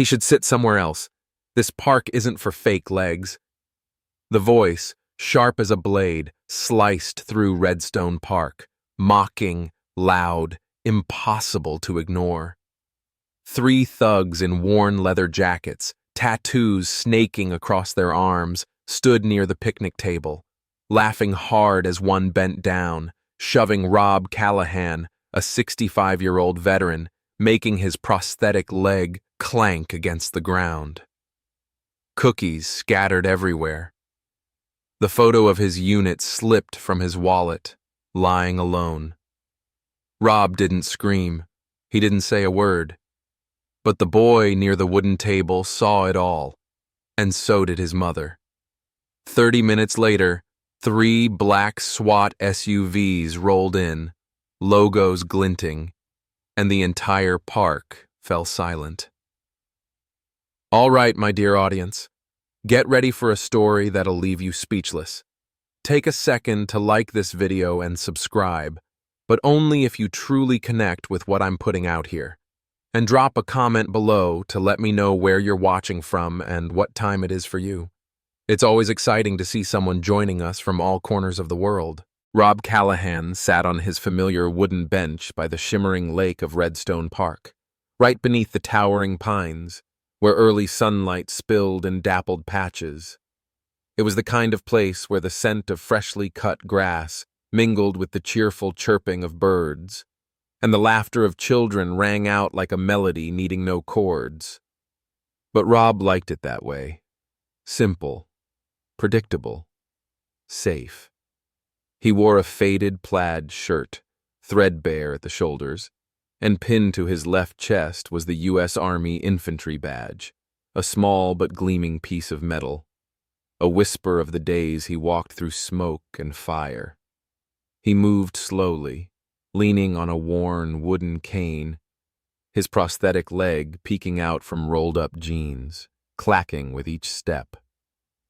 He should sit somewhere else. This park isn't for fake legs. The voice, sharp as a blade, sliced through Redstone Park, mocking, loud, impossible to ignore. 3 thugs in worn leather jackets, tattoos snaking across their arms, stood near the picnic table, laughing hard as one bent down, shoving Rob Callahan, a 65-year-old veteran, making his prosthetic leg clank against the ground. Cookies scattered everywhere. The photo of his unit slipped from his wallet, lying alone. Rob didn't scream. He didn't say a word. But the boy near the wooden table saw it all, and so did his mother. 30 minutes later, 3 black SWAT SUVs rolled in, logos glinting, and the entire park fell silent. All right, my dear audience, get ready for a story that'll leave you speechless. Take a second to like this video and subscribe, but only if you truly connect with what I'm putting out here. And drop a comment below to let me know where you're watching from and what time it is for you. It's always exciting to see someone joining us from all corners of the world. Rob Callahan sat on his familiar wooden bench by the shimmering lake of Redstone Park, right beneath the towering pines, where early sunlight spilled in dappled patches. It was the kind of place where the scent of freshly cut grass mingled with the cheerful chirping of birds, and the laughter of children rang out like a melody needing no chords. But Rob liked it that way. Simple, predictable, safe. He wore a faded plaid shirt, threadbare at the shoulders, and pinned to his left chest was the U.S. Army infantry badge, a small but gleaming piece of metal, a whisper of the days he walked through smoke and fire. He moved slowly, leaning on a worn wooden cane, his prosthetic leg peeking out from rolled-up jeans, clacking with each step,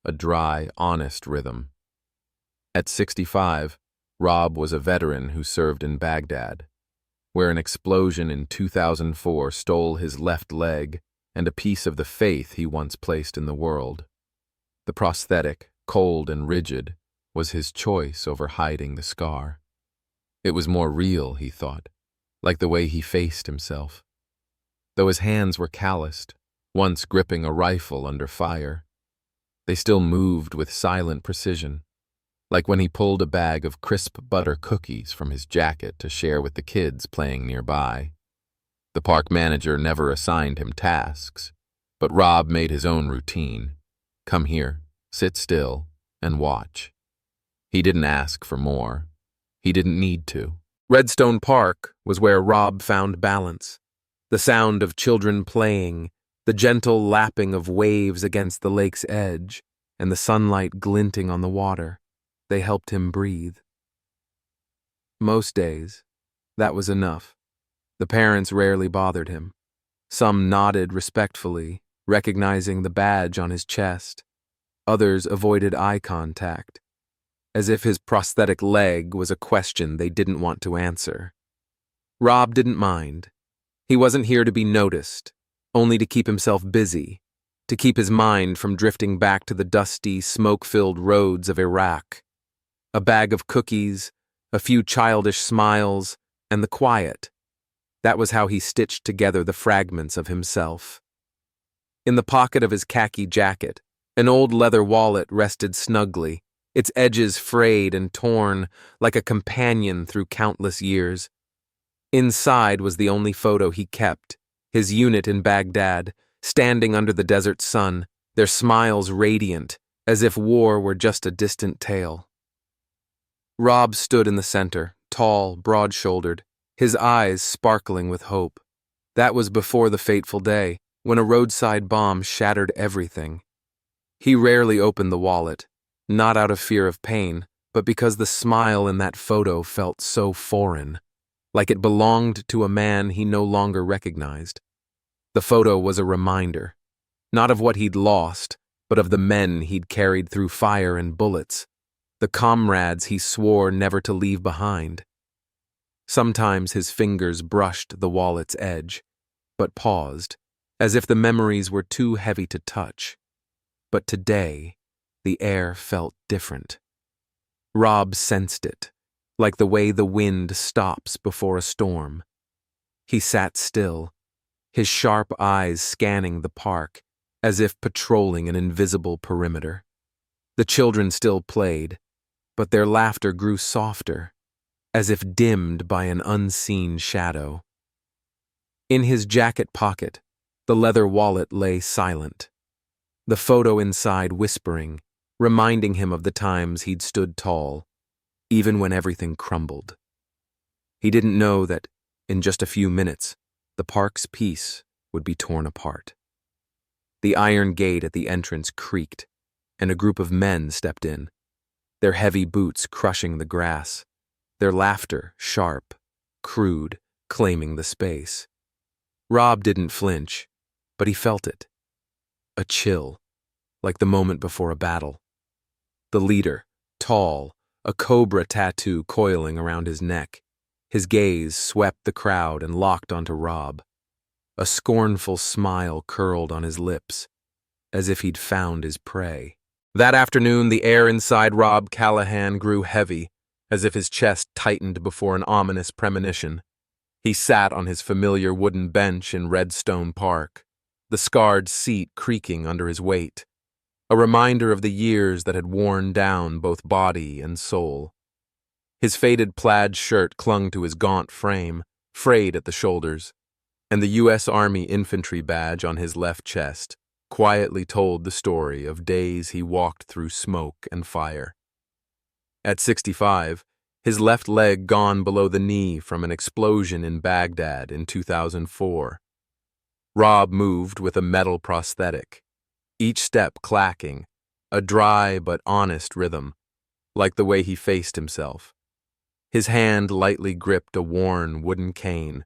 a dry, honest rhythm. At 65, Rob was a veteran who served in Baghdad, where an explosion in 2004 stole his left leg and a piece of the faith he once placed in the world. The prosthetic, cold and rigid, was his choice over hiding the scar. It was more real, he thought, like the way he faced himself. Though his hands were calloused, once gripping a rifle under fire, they still moved with silent precision, like when he pulled a bag of crisp butter cookies from his jacket to share with the kids playing nearby. The park manager never assigned him tasks, but Rob made his own routine. Come here, sit still, and watch. He didn't ask for more. He didn't need to. Redstone Park was where Rob found balance. The sound of children playing, the gentle lapping of waves against the lake's edge, and the sunlight glinting on the water, they helped him breathe. Most days, that was enough. The parents rarely bothered him. Some nodded respectfully, recognizing the badge on his chest. Others avoided eye contact, as if his prosthetic leg was a question they didn't want to answer. Rob didn't mind. He wasn't here to be noticed, only to keep himself busy, to keep his mind from drifting back to the dusty, smoke-filled roads of Iraq. A bag of cookies, a few childish smiles, and the quiet. That was how he stitched together the fragments of himself. In the pocket of his khaki jacket, an old leather wallet rested snugly, its edges frayed and torn like a companion through countless years. Inside was the only photo he kept, his unit in Baghdad, standing under the desert sun, their smiles radiant, as if war were just a distant tale. Rob stood in the center, tall, broad-shouldered, his eyes sparkling with hope. That was before the fateful day, when a roadside bomb shattered everything. He rarely opened the wallet, not out of fear of pain, but because the smile in that photo felt so foreign, like it belonged to a man he no longer recognized. The photo was a reminder, not of what he'd lost, but of the men he'd carried through fire and bullets, the comrades he swore never to leave behind. Sometimes his fingers brushed the wallet's edge, but paused, as if the memories were too heavy to touch. But today, the air felt different. Rob sensed it, like the way the wind stops before a storm. He sat still, his sharp eyes scanning the park, as if patrolling an invisible perimeter. The children still played, but their laughter grew softer, as if dimmed by an unseen shadow. In his jacket pocket, the leather wallet lay silent, the photo inside whispering, reminding him of the times he'd stood tall, even when everything crumbled. He didn't know that, in just a few minutes, the park's peace would be torn apart. The iron gate at the entrance creaked, and a group of men stepped in, their heavy boots crushing the grass, their laughter sharp, crude, claiming the space. Rob didn't flinch, but he felt it. A chill, like the moment before a battle. The leader, tall, a cobra tattoo coiling around his neck. His gaze swept the crowd and locked onto Rob. A scornful smile curled on his lips, as if he'd found his prey. That afternoon, the air inside Rob Callahan grew heavy, as if his chest tightened before an ominous premonition. He sat on his familiar wooden bench in Redstone Park, the scarred seat creaking under his weight, a reminder of the years that had worn down both body and soul. His faded plaid shirt clung to his gaunt frame, frayed at the shoulders, and the U.S. Army infantry badge on his left chest quietly told the story of days he walked through smoke and fire. At 65, his left leg gone below the knee from an explosion in Baghdad in 2004. Rob moved with a metal prosthetic, each step clacking, a dry but honest rhythm, like the way he faced himself. His hand lightly gripped a worn wooden cane,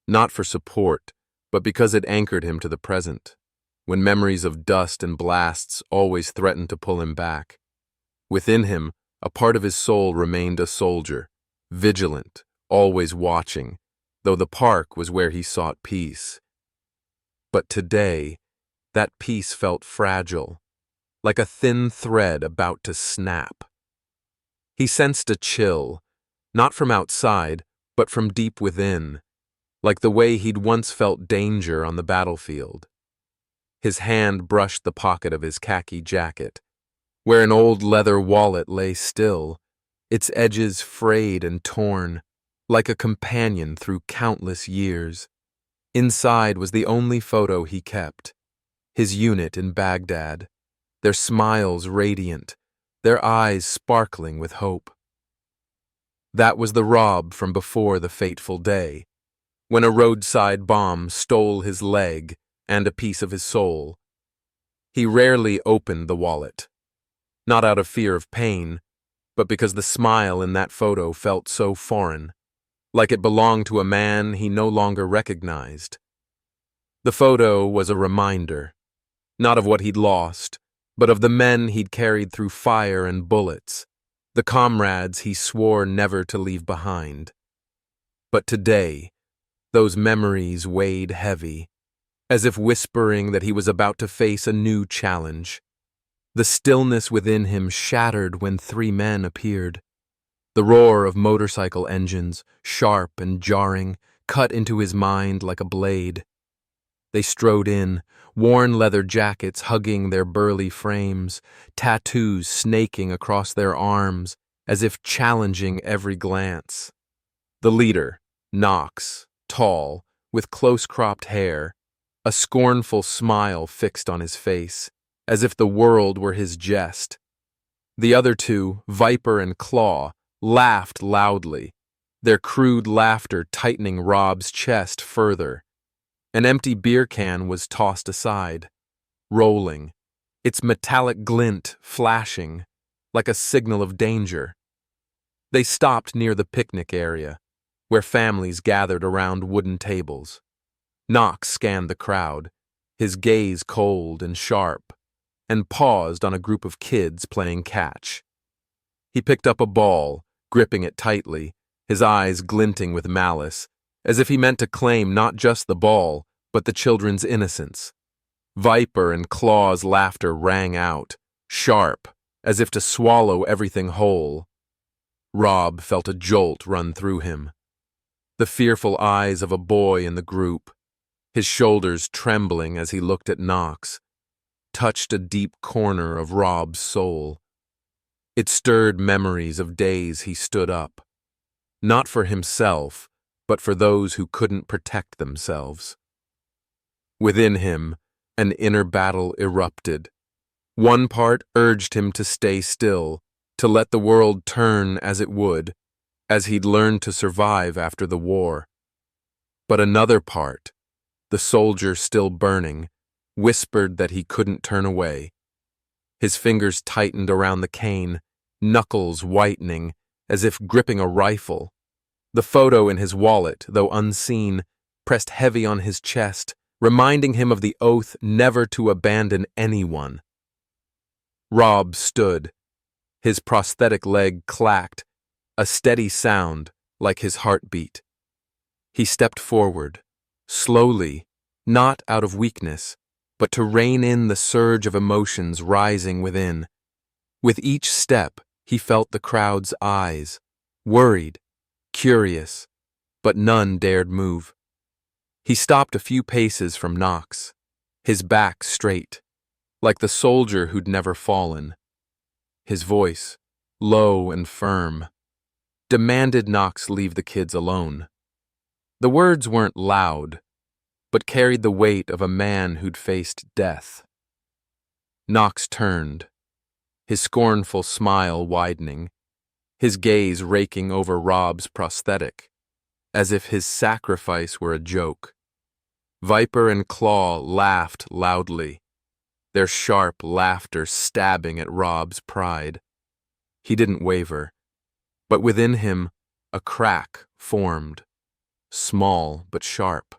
not for support, but because it anchored him to the present, when memories of dust and blasts always threatened to pull him back. Within him, a part of his soul remained a soldier, vigilant, always watching, though the park was where he sought peace. But today, that peace felt fragile, like a thin thread about to snap. He sensed a chill, not from outside, but from deep within, like the way he'd once felt danger on the battlefield. His hand brushed the pocket of his khaki jacket, where an old leather wallet lay still, its edges frayed and torn, like a companion through countless years. Inside was the only photo he kept, his unit in Baghdad, their smiles radiant, their eyes sparkling with hope. That was the Rob from before the fateful day, when a roadside bomb stole his leg and a piece of his soul. He rarely opened the wallet, not out of fear of pain, but because the smile in that photo felt so foreign, like it belonged to a man he no longer recognized. The photo was a reminder, not of what he'd lost, but of the men he'd carried through fire and bullets, the comrades he swore never to leave behind. But today, those memories weighed heavy, as if whispering that he was about to face a new challenge. The stillness within him shattered when 3 men appeared. The roar of motorcycle engines, sharp and jarring, cut into his mind like a blade. They strode in, worn leather jackets hugging their burly frames, tattoos snaking across their arms, as if challenging every glance. The leader, Knox, tall, with close-cropped hair, a scornful smile fixed on his face, as if the world were his jest. The other 2, Viper and Claw, laughed loudly, their crude laughter tightening Rob's chest further. An empty beer can was tossed aside, rolling, its metallic glint flashing, like a signal of danger. They stopped near the picnic area, where families gathered around wooden tables. Knox scanned the crowd, his gaze cold and sharp, and paused on a group of kids playing catch. He picked up a ball, gripping it tightly, his eyes glinting with malice, as if he meant to claim not just the ball, but the children's innocence. Viper and Claw's laughter rang out, sharp, as if to swallow everything whole. Rob felt a jolt run through him. The fearful eyes of a boy in the group, his shoulders trembling as he looked at Knox, touched a deep corner of Rob's soul. It stirred memories of days he stood up, not for himself, but for those who couldn't protect themselves. Within him, an inner battle erupted. One part urged him to stay still, to let the world turn as it would, as he'd learned to survive after the war. But another part, the soldier still burning, whispered that he couldn't turn away. His fingers tightened around the cane, knuckles whitening, as if gripping a rifle. The photo in his wallet, though unseen, pressed heavy on his chest, reminding him of the oath never to abandon anyone. Rob stood. His prosthetic leg clacked, a steady sound like his heartbeat. He stepped forward, slowly, not out of weakness, but to rein in the surge of emotions rising within. With each step, he felt the crowd's eyes, worried, curious, but none dared move. He stopped a few paces from Knox, his back straight, like the soldier who'd never fallen. His voice, low and firm, demanded Knox leave the kids alone. The words weren't loud, but carried the weight of a man who'd faced death. Knox turned, his scornful smile widening, his gaze raking over Rob's prosthetic, as if his sacrifice were a joke. Viper and Claw laughed loudly, their sharp laughter stabbing at Rob's pride. He didn't waver, but within him a crack formed, small but sharp,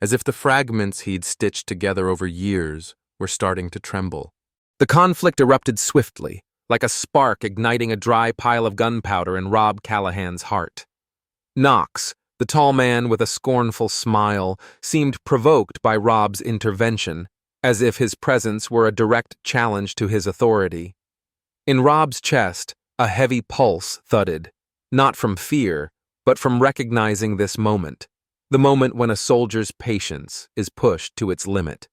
as if the fragments he'd stitched together over years were starting to tremble. The conflict erupted swiftly, like a spark igniting a dry pile of gunpowder in Rob Callahan's heart. Knox, the tall man with a scornful smile, seemed provoked by Rob's intervention, as if his presence were a direct challenge to his authority. In Rob's chest, a heavy pulse thudded, not from fear, but from recognizing this moment, the moment when a soldier's patience is pushed to its limit.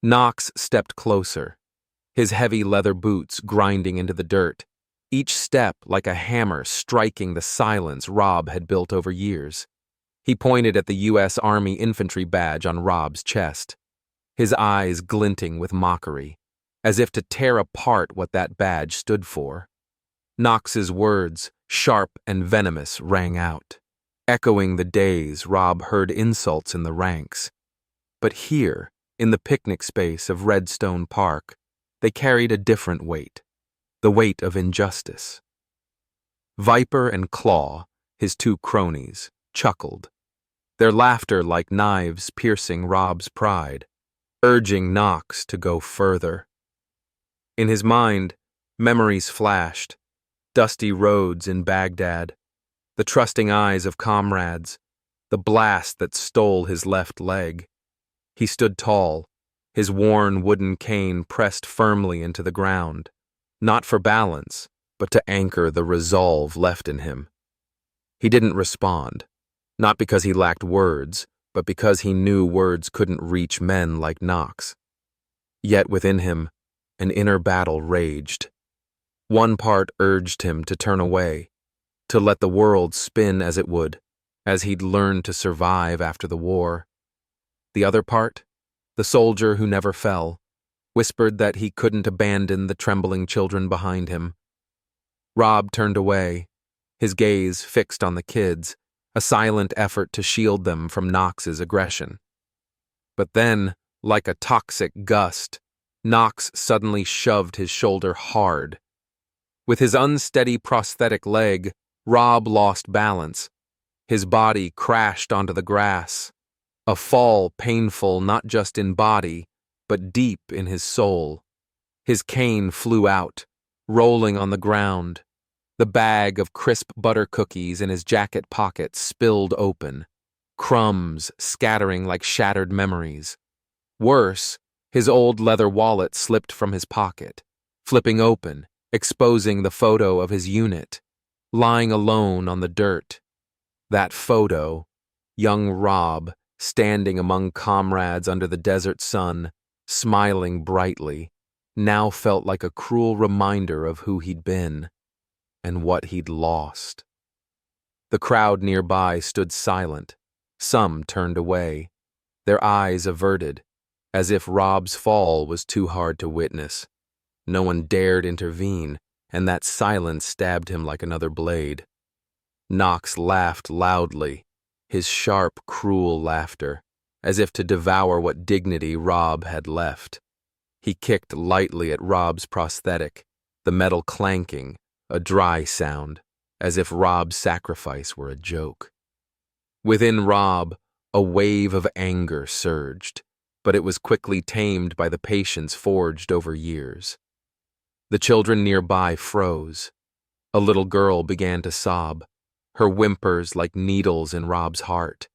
Knox stepped closer, his heavy leather boots grinding into the dirt, each step like a hammer striking the silence Rob had built over years. He pointed at the U.S. Army infantry badge on Rob's chest, his eyes glinting with mockery, as if to tear apart what that badge stood for. Knox's words, sharp and venomous, rang out, echoing the days Rob heard insults in the ranks. But here, in the picnic space of Redstone Park, they carried a different weight, the weight of injustice. Viper and Claw, his two cronies, chuckled, their laughter like knives piercing Rob's pride, urging Knox to go further. In his mind, memories flashed, dusty roads in Baghdad, the trusting eyes of comrades, the blast that stole his left leg. He stood tall, his worn wooden cane pressed firmly into the ground, not for balance, but to anchor the resolve left in him. He didn't respond, not because he lacked words, but because he knew words couldn't reach men like Knox. Yet within him, an inner battle raged. One part urged him to turn away, to let the world spin as it would, as he'd learned to survive after the war. The other part, the soldier who never fell, whispered that he couldn't abandon the trembling children behind him. Rob turned away, his gaze fixed on the kids, a silent effort to shield them from Knox's aggression. But then, like a toxic gust, Knox suddenly shoved his shoulder hard. With his unsteady prosthetic leg, Rob lost balance. His body crashed onto the grass, a fall painful not just in body, but deep in his soul. His cane flew out, rolling on the ground. The bag of crisp butter cookies in his jacket pocket spilled open, crumbs scattering like shattered memories. Worse, his old leather wallet slipped from his pocket, flipping open, exposing the photo of his unit, lying alone on the dirt. That photo, young Rob, standing among comrades under the desert sun, smiling brightly, now felt like a cruel reminder of who he'd been and what he'd lost. The crowd nearby stood silent. Some turned away, their eyes averted, as if Rob's fall was too hard to witness. No one dared intervene, and that silence stabbed him like another blade. Knox laughed loudly, his sharp, cruel laughter, as if to devour what dignity Rob had left. He kicked lightly at Rob's prosthetic, the metal clanking, a dry sound, as if Rob's sacrifice were a joke. Within Rob, a wave of anger surged, but it was quickly tamed by the patience forged over years. The children nearby froze. A little girl began to sob, her whimpers like needles in Rob's heart.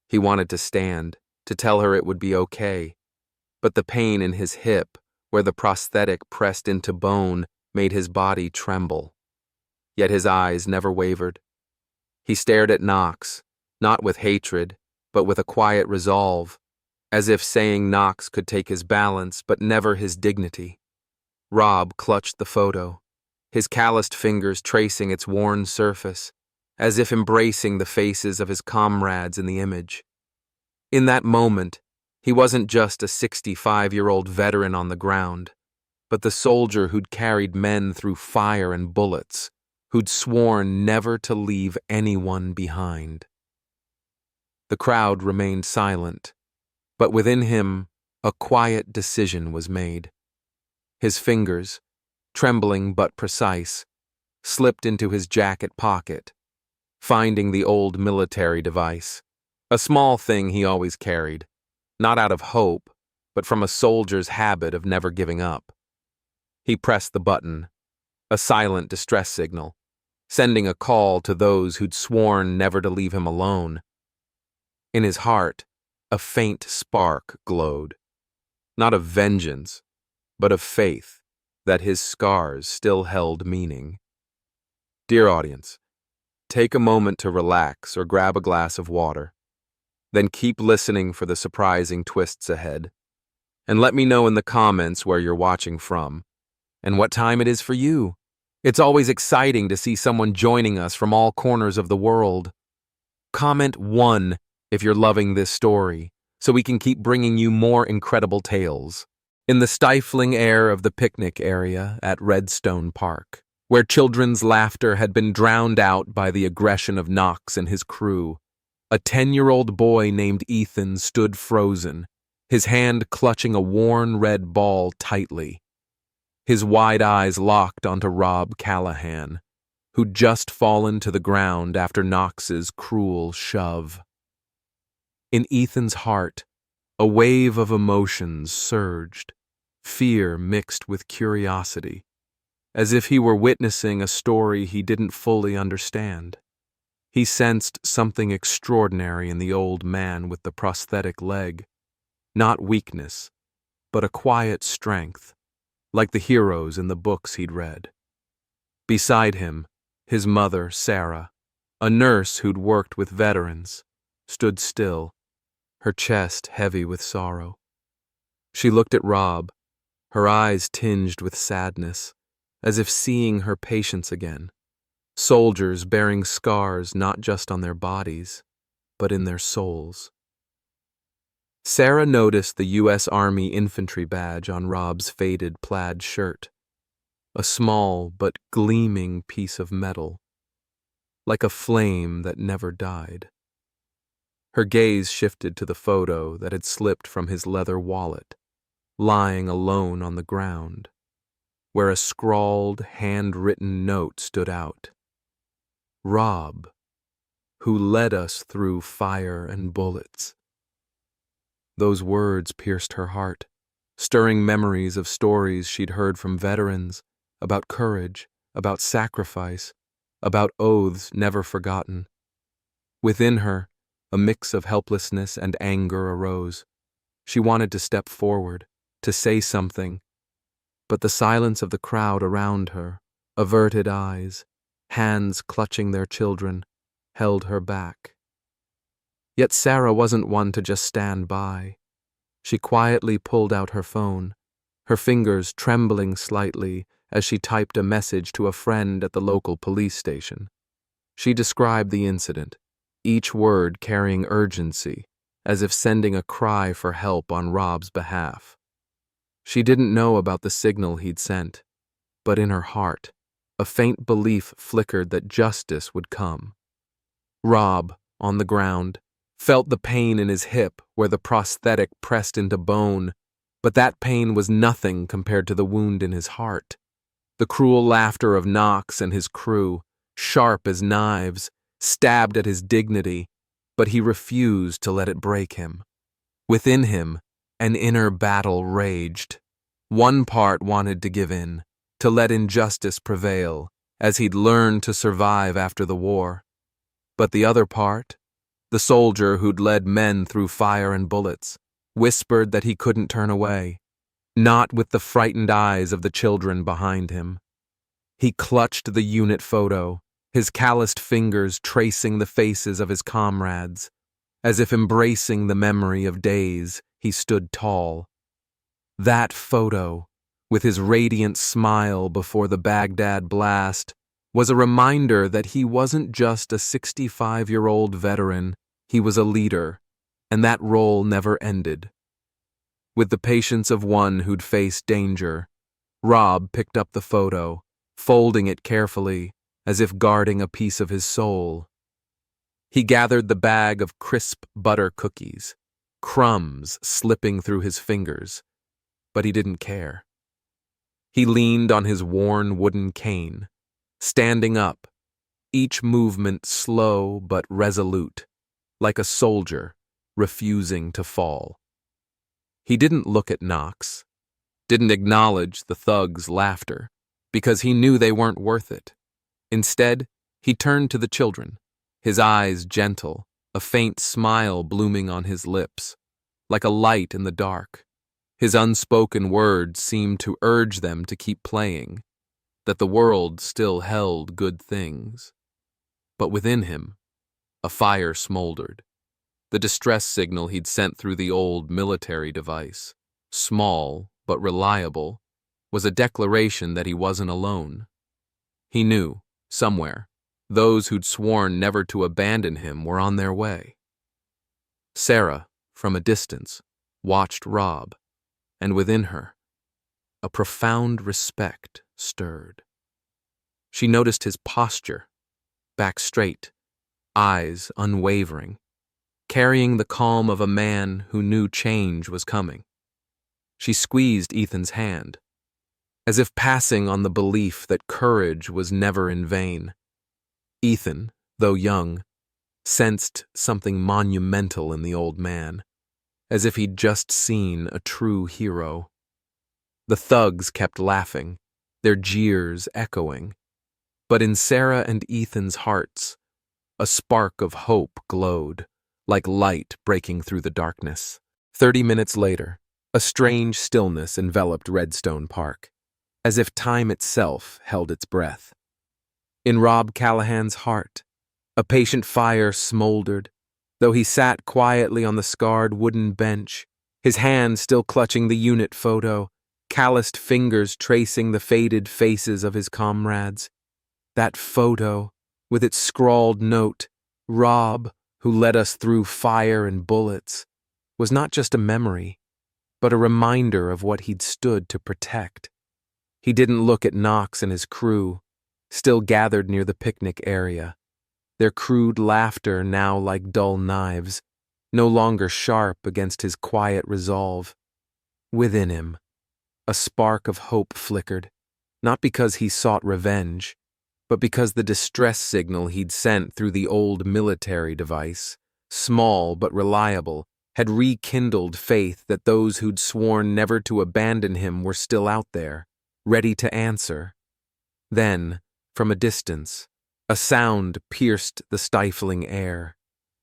He wanted to stand, to tell her it would be okay, but the pain in his hip, where the prosthetic pressed into bone, made his body tremble. Yet his eyes never wavered. He stared at Knox, not with hatred, but with a quiet resolve, as if saying Knox could take his balance, but never his dignity. Rob clutched the photo, his calloused fingers tracing its worn surface, as if embracing the faces of his comrades in the image. In that moment, he wasn't just a 65-year-old veteran on the ground, but the soldier who'd carried men through fire and bullets, who'd sworn never to leave anyone behind. The crowd remained silent, but within him, a quiet decision was made. His fingers, trembling but precise, slipped into his jacket pocket, finding the old military device, a small thing he always carried, not out of hope, but from a soldier's habit of never giving up. He pressed the button, a silent distress signal, sending a call to those who'd sworn never to leave him alone. In his heart, a faint spark glowed, not of vengeance, but of faith that his scars still held meaning. Dear audience, take a moment to relax or grab a glass of water. Then keep listening for the surprising twists ahead. And let me know in the comments where you're watching from and what time it is for you. It's always exciting to see someone joining us from all corners of the world. Comment 1 if you're loving this story, so we can keep bringing you more incredible tales. In the stifling air of the picnic area at Redstone Park, where children's laughter had been drowned out by the aggression of Knox and his crew, a 10-year-old boy named Ethan stood frozen, his hand clutching a worn red ball tightly. His wide eyes locked onto Rob Callahan, who'd just fallen to the ground after Knox's cruel shove. In Ethan's heart, a wave of emotions surged, fear mixed with curiosity, as if he were witnessing a story he didn't fully understand. He sensed something extraordinary in the old man with the prosthetic leg, not weakness, but a quiet strength, like the heroes in the books he'd read. Beside him, his mother, Sarah, a nurse who'd worked with veterans, stood still, her chest heavy with sorrow. She looked at Rob, her eyes tinged with sadness, as if seeing her patients again, soldiers bearing scars not just on their bodies, but in their souls. Sarah noticed the U.S. Army infantry badge on Rob's faded plaid shirt, a small but gleaming piece of metal, like a flame that never died. Her gaze shifted to the photo that had slipped from his leather wallet, lying alone on the ground, where a scrawled, handwritten note stood out. Rob, who led us through fire and bullets. Those words pierced her heart, stirring memories of stories she'd heard from veterans, about courage, about sacrifice, about oaths never forgotten. Within her, A mix of helplessness and anger arose. She wanted to step forward, to say something, but the silence of the crowd around her, averted eyes, hands clutching their children, held her back. Yet Sarah wasn't one to just stand by. She quietly pulled out her phone, her fingers trembling slightly as she typed a message to a friend at the local police station. She described the incident, each word carrying urgency, as if sending a cry for help on Rob's behalf. She didn't know about the signal he'd sent, but in her heart, a faint belief flickered that justice would come. Rob, on the ground, felt the pain in his hip where the prosthetic pressed into bone, but that pain was nothing compared to the wound in his heart. The cruel laughter of Knox and his crew, sharp as knives, stabbed at his dignity, but he refused to let it break him. Within him, an inner battle raged. One part wanted to give in, to let injustice prevail, as he'd learned to survive after the war. But the other part, the soldier who'd led men through fire and bullets, whispered that he couldn't turn away, not with the frightened eyes of the children behind him. He clutched the unit photo, his calloused fingers tracing the faces of his comrades, as if embracing the memory of days he stood tall. That photo, with his radiant smile before the Baghdad blast, was a reminder that he wasn't just a 65-year-old veteran, he was a leader, and that role never ended. With the patience of one who'd faced danger, Rob picked up the photo, folding it carefully, as if guarding a piece of his soul. He gathered the bag of crisp butter cookies, crumbs slipping through his fingers, but he didn't care. He leaned on his worn wooden cane, standing up, each movement slow but resolute, like a soldier refusing to fall. He didn't look at Knox, didn't acknowledge the thugs' laughter, because he knew they weren't worth it. Instead, he turned to the children, his eyes gentle, a faint smile blooming on his lips, like a light in the dark. His unspoken words seemed to urge them to keep playing, that the world still held good things. But within him, a fire smoldered. The distress signal he'd sent through the old military device, small but reliable, was a declaration that he wasn't alone. He knew, somewhere, those who'd sworn never to abandon him were on their way. Sarah, from a distance, watched Rob, and within her, a profound respect stirred. She noticed his posture, back straight, eyes unwavering, carrying the calm of a man who knew change was coming. She squeezed Ethan's hand, as if passing on the belief that courage was never in vain. Ethan, though young, sensed something monumental in the old man, as if he'd just seen a true hero. The thugs kept laughing, their jeers echoing, but in Sarah and Ethan's hearts, a spark of hope glowed, like light breaking through the darkness. 30 minutes later, a strange stillness enveloped Redstone Park, as if time itself held its breath. In Rob Callahan's heart, a patient fire smoldered, though he sat quietly on the scarred wooden bench, his hand still clutching the unit photo, calloused fingers tracing the faded faces of his comrades. That photo, with its scrawled note, "Rob, who led us through fire and bullets," was not just a memory, but a reminder of what he'd stood to protect. He didn't look at Knox and his crew, still gathered near the picnic area, their crude laughter now like dull knives, no longer sharp against his quiet resolve. Within him, a spark of hope flickered, not because he sought revenge, but because the distress signal he'd sent through the old military device, small but reliable, had rekindled faith that those who'd sworn never to abandon him were still out there, ready to answer. Then, from a distance, a sound pierced the stifling air.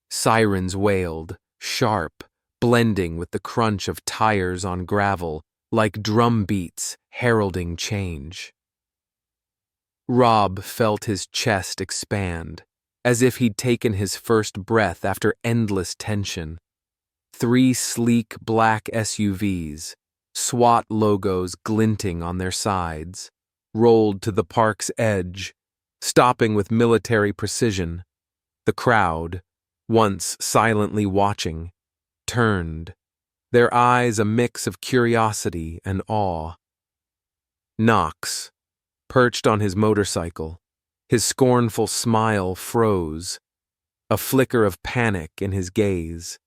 Sirens wailed, sharp, blending with the crunch of tires on gravel, like drum beats heralding change. Rob felt his chest expand, as if he'd taken his first breath after endless tension. 3 sleek black SUVs, SWAT logos glinting on their sides, rolled to the park's edge, stopping with military precision. The crowd, once silently watching, turned, their eyes a mix of curiosity and awe. Knox, perched on his motorcycle, his scornful smile froze, a flicker of panic in his gaze.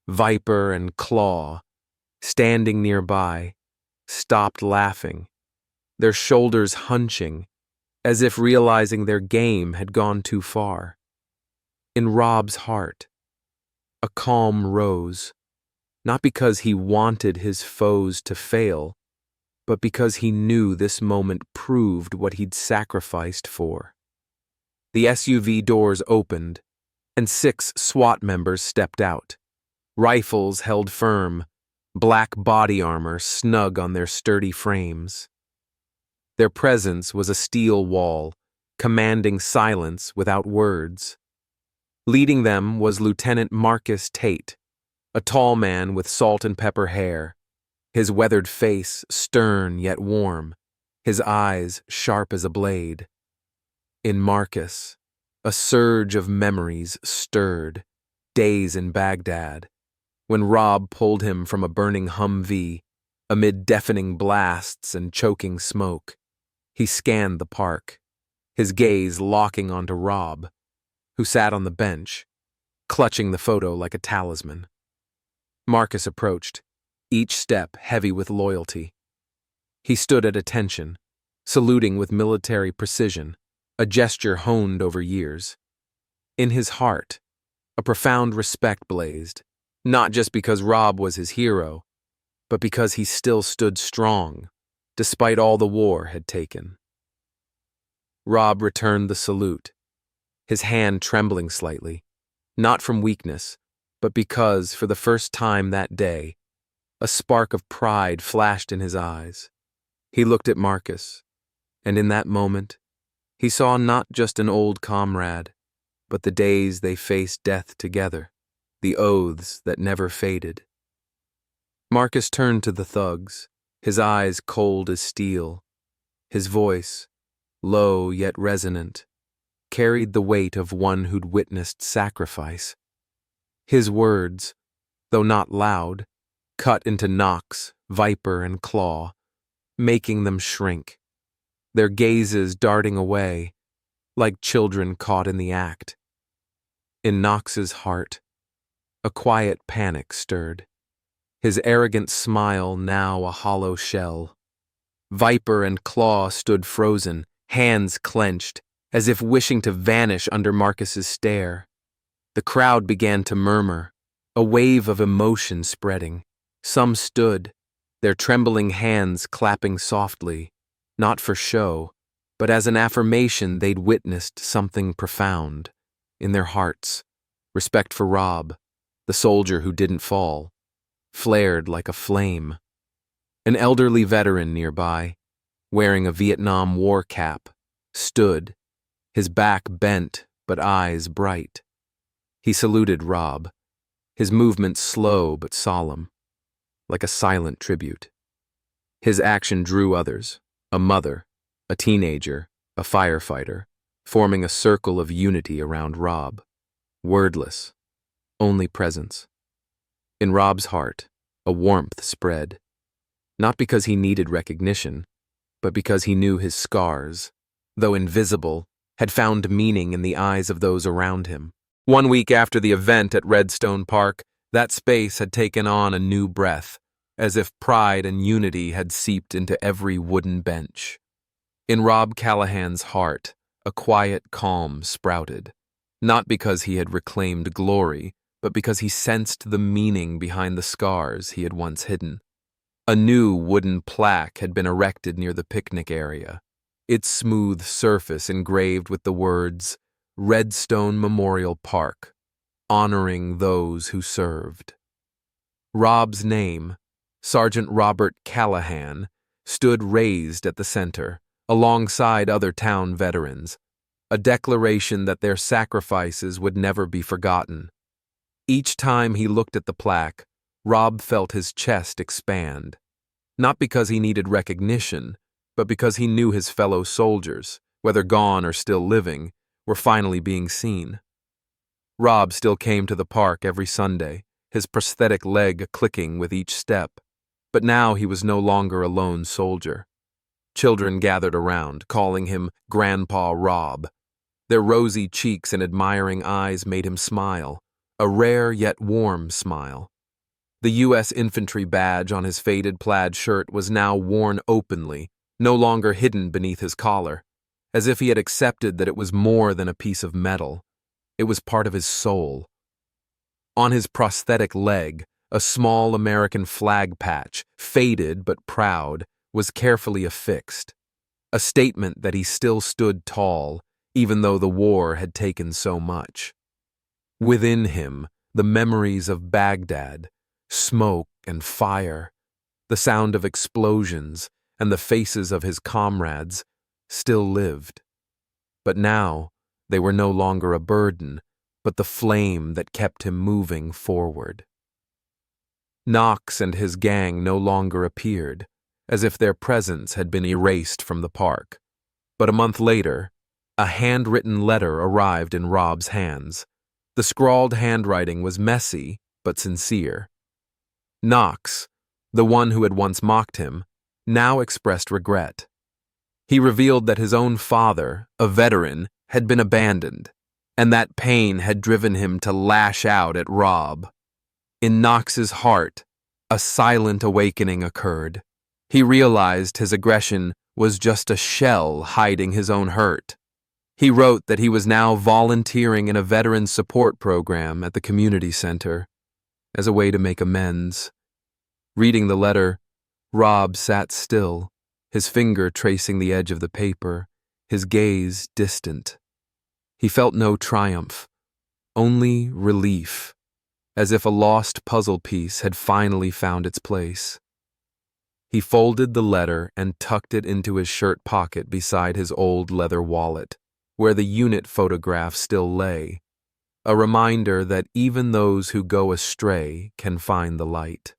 Viper and Claw, standing nearby, stopped laughing, their shoulders hunching, as if realizing their game had gone too far. In Rob's heart, a calm rose, not because he wanted his foes to fail, but because he knew this moment proved what he'd sacrificed for. The SUV doors opened, and 6 SWAT members stepped out, rifles held firm, black body armor snug on their sturdy frames. Their presence was a steel wall, commanding silence without words. Leading them was Lieutenant Marcus Tate, a tall man with salt and pepper hair, his weathered face stern yet warm, his eyes sharp as a blade. In Marcus, a surge of memories stirred, days in Baghdad, when Rob pulled him from a burning Humvee, amid deafening blasts and choking smoke. He scanned the park, his gaze locking onto Rob, who sat on the bench, clutching the photo like a talisman. Marcus approached, each step heavy with loyalty. He stood at attention, saluting with military precision, a gesture honed over years. In his heart, a profound respect blazed, not just because Rob was his hero, but because he still stood strong, despite all the war had taken. Rob returned the salute, his hand trembling slightly, not from weakness, but because, for the first time that day, a spark of pride flashed in his eyes. He looked at Marcus, and in that moment, he saw not just an old comrade, but the days they faced death together, the oaths that never faded. Marcus turned to the thugs, his eyes cold as steel. His voice, low yet resonant, carried the weight of one who'd witnessed sacrifice. His words, though not loud, cut into Knox, Viper, and Claw, making them shrink, their gazes darting away, like children caught in the act. In Knox's heart, a quiet panic stirred, his arrogant smile now a hollow shell. Viper and Claw stood frozen, hands clenched, as if wishing to vanish under Marcus's stare. The crowd began to murmur, a wave of emotion spreading. Some stood, their trembling hands clapping softly, not for show, but as an affirmation they'd witnessed something profound. In their hearts, respect for Rob, the soldier who didn't fall, flared like a flame. An elderly veteran nearby, wearing a Vietnam War cap, stood, his back bent but eyes bright. He saluted Rob, his movement slow but solemn, like a silent tribute. His action drew others, a mother, a teenager, a firefighter, forming a circle of unity around Rob. Wordless, only presence. In Rob's heart, a warmth spread, not because he needed recognition, but because he knew his scars, though invisible, had found meaning in the eyes of those around him. 1 week after the event at Redstone Park, that space had taken on a new breath, as if pride and unity had seeped into every wooden bench. In Rob Callahan's heart, a quiet calm sprouted, not because he had reclaimed glory, but because he sensed the meaning behind the scars he had once hidden. A new wooden plaque had been erected near the picnic area, its smooth surface engraved with the words, Redstone Memorial Park, honoring those who served. Rob's name, Sergeant Robert Callahan, stood raised at the center, alongside other town veterans, a declaration that their sacrifices would never be forgotten. Each time he looked at the plaque, Rob felt his chest expand, not because he needed recognition, but because he knew his fellow soldiers, whether gone or still living, were finally being seen. Rob still came to the park every Sunday, his prosthetic leg clicking with each step, but now he was no longer a lone soldier. Children gathered around, calling him Grandpa Rob. Their rosy cheeks and admiring eyes made him smile, a rare yet warm smile. The U.S. infantry badge on his faded plaid shirt was now worn openly, no longer hidden beneath his collar, as if he had accepted that it was more than a piece of metal. It was part of his soul. On his prosthetic leg, a small American flag patch, faded but proud, was carefully affixed, a statement that he still stood tall, even though the war had taken so much. Within him, the memories of Baghdad, smoke and fire, the sound of explosions, and the faces of his comrades still lived. But now, they were no longer a burden, but the flame that kept him moving forward. Knox and his gang no longer appeared, as if their presence had been erased from the park. But a month later, a handwritten letter arrived in Rob's hands. The scrawled handwriting was messy, but sincere. Knox, the one who had once mocked him, now expressed regret. He revealed that his own father, a veteran, had been abandoned, and that pain had driven him to lash out at Rob. In Knox's heart, a silent awakening occurred. He realized his aggression was just a shell hiding his own hurt. He wrote that he was now volunteering in a veteran support program at the community center, as a way to make amends. Reading the letter, Rob sat still, his finger tracing the edge of the paper, his gaze distant. He felt no triumph, only relief, as if a lost puzzle piece had finally found its place. He folded the letter and tucked it into his shirt pocket beside his old leather wallet, where the unit photograph still lay, a reminder that even those who go astray can find the light.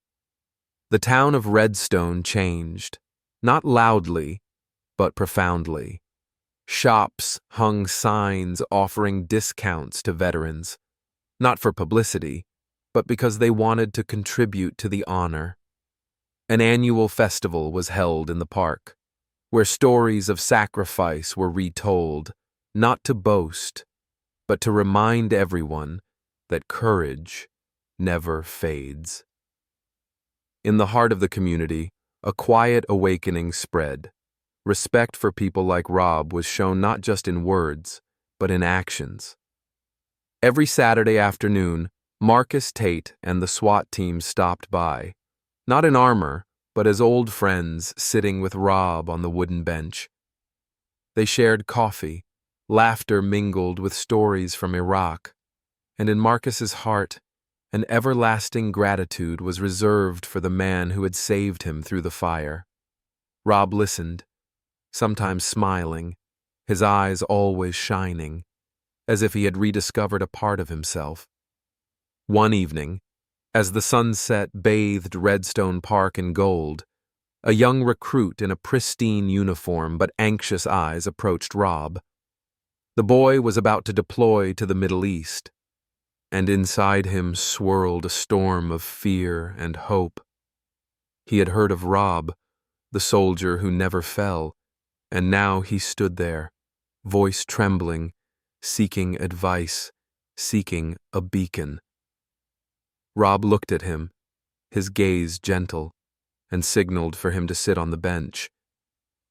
The town of Redstone changed, not loudly, but profoundly. Shops hung signs offering discounts to veterans, not for publicity, but because they wanted to contribute to the honor. An annual festival was held in the park, where stories of sacrifice were retold, not to boast, but to remind everyone that courage never fades. In the heart of the community, a quiet awakening spread. Respect for people like Rob was shown not just in words, but in actions. Every Saturday afternoon, Marcus Tate and the SWAT team stopped by, not in armor, but as old friends sitting with Rob on the wooden bench. They shared coffee, laughter mingled with stories from Iraq, and in Marcus's heart, an everlasting gratitude was reserved for the man who had saved him through the fire. Rob listened, sometimes smiling, his eyes always shining, as if he had rediscovered a part of himself. One evening, as the sunset bathed Redstone Park in gold, a young recruit in a pristine uniform but anxious eyes approached Rob. The boy was about to deploy to the Middle East, and inside him swirled a storm of fear and hope. He had heard of Rob, the soldier who never fell, and now he stood there, voice trembling, seeking advice, seeking a beacon. Rob looked at him, his gaze gentle, and signaled for him to sit on the bench.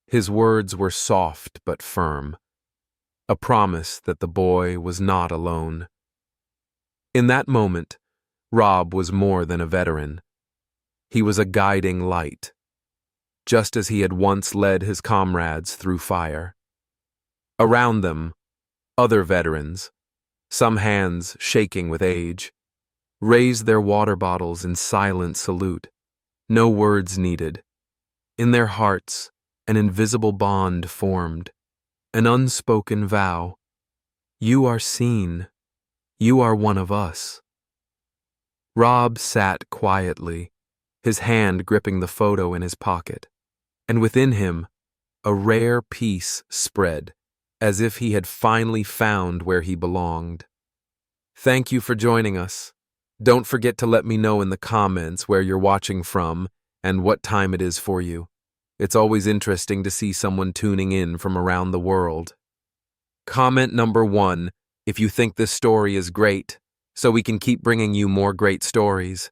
His words were soft but firm, a promise that the boy was not alone. In that moment, Rob was more than a veteran. He was a guiding light, just as he had once led his comrades through fire. Around them, other veterans, some hands shaking with age, raised their water bottles in silent salute. No words needed. In their hearts, an invisible bond formed, an unspoken vow. You are seen. You are one of us. Rob sat quietly, his hand gripping the photo in his pocket, and within him, a rare peace spread, as if he had finally found where he belonged. Thank you for joining us. Don't forget to let me know in the comments where you're watching from and what time it is for you. It's always interesting to see someone tuning in from around the world. Comment number 1 if you think this story is great, so we can keep bringing you more great stories.